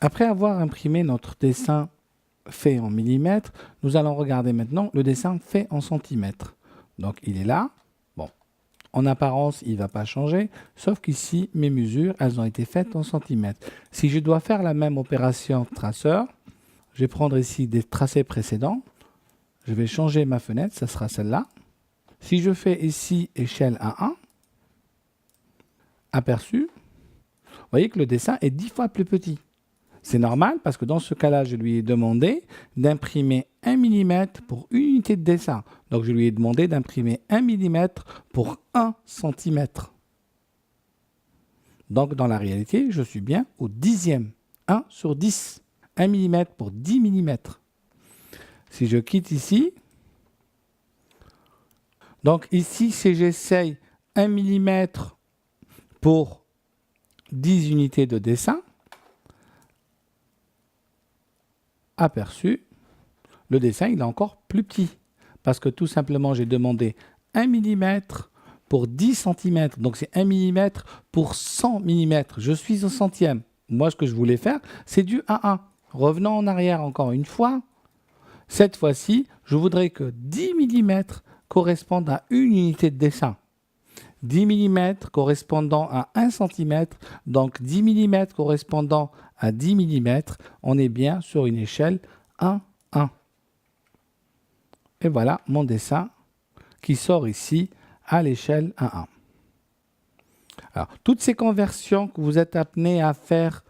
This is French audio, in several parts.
Après avoir imprimé notre dessin fait en millimètres, nous allons regarder maintenant le dessin fait en centimètres. Donc il est là. Bon, en apparence, il ne va pas changer, sauf qu'ici, mes mesures, elles ont été faites en centimètres. Si je dois faire la même opération traceur, je vais prendre ici des tracés précédents. Je vais changer ma fenêtre, ça sera celle-là. Si je fais ici échelle à 1, aperçu, vous voyez que le dessin est 10 fois plus petit. C'est normal parce que dans ce cas-là, je lui ai demandé d'imprimer 1 mm pour une unité de dessin. Donc je lui ai demandé d'imprimer 1 mm pour 1 cm. Donc dans la réalité, je suis bien au dixième. 1 sur 10. 1 mm pour 10 mm. Si je quitte ici, donc ici, si j'essaye 1 mm pour 10 unités de dessin, aperçu, le dessin il est encore plus petit. Parce que tout simplement, j'ai demandé 1 mm pour 10 cm. Donc c'est 1 mm pour 100 mm. Je suis au centième. Moi, ce que je voulais faire, c'est du 1-1. Revenons en arrière encore une fois. Cette fois-ci, je voudrais que 10 mm correspondent à une unité de dessin. 10 mm correspondant à 1 cm, donc 10 mm correspondant à 10 mm, on est bien sur une échelle 1, 1. Et voilà mon dessin qui sort ici à l'échelle 1, 1. Alors, toutes ces conversions que vous êtes amenés à faire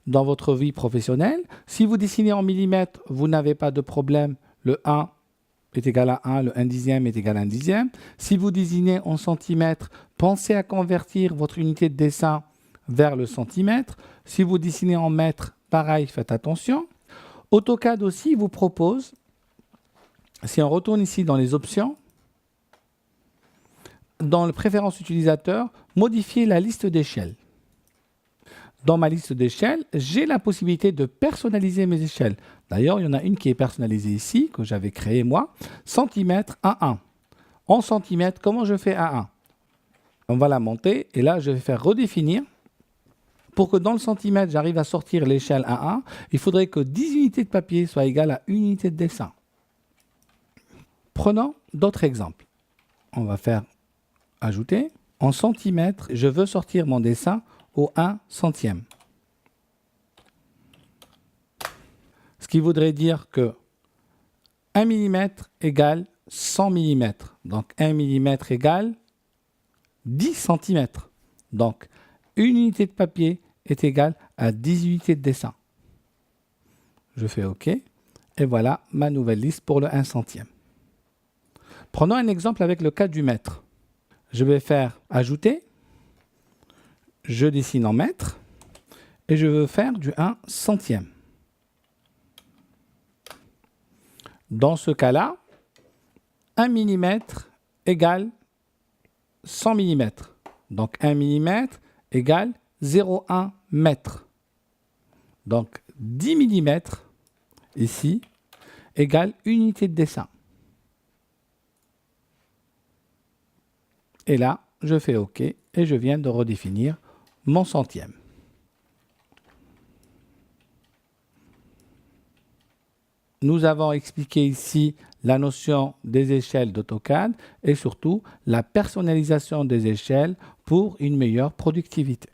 dans votre vie professionnelle, si vous dessinez en millimètres, vous n'avez pas de problème, le 1 est égal à 1, le 1 dixième est égal à 1 dixième. Si vous dessinez en centimètres, pensez à convertir votre unité de dessin vers le centimètre. Si vous dessinez en mètres, pareil, faites attention. AutoCAD aussi vous propose, si on retourne ici dans les options, dans les préférences utilisateurs, modifier la liste d'échelles. Dans ma liste d'échelles, j'ai la possibilité de personnaliser mes échelles. D'ailleurs, il y en a une qui est personnalisée ici, que j'avais créée moi, centimètres à 1. En centimètres, comment je fais à 1? On va la monter, et là, je vais faire redéfinir. Pour que dans le centimètre, j'arrive à sortir l'échelle à 1, il faudrait que 10 unités de papier soient égales à 1 unité de dessin. Prenons d'autres exemples. On va faire ajouter. En centimètres, je veux sortir mon dessin au 1 centième. Ce qui voudrait dire que 1 mm égale 100 mm. Donc 1 mm égale 10 cm. Donc une unité de papier est égale à 10 unités de dessin. Je fais OK. Et voilà ma nouvelle liste pour le 1 centième. Prenons un exemple avec le cas du mètre. Je vais faire ajouter. Je dessine en mètres. Et je veux faire du 1 centième. Dans ce cas-là, 1 mm égale 100 mm. Donc 1 mm égale 0,1 mètre. Donc 10 mm ici égale unité de dessin. Et là, je fais OK et je viens de redéfinir mon centième. Nous avons expliqué ici la notion des échelles d'AutoCAD et surtout la personnalisation des échelles pour une meilleure productivité.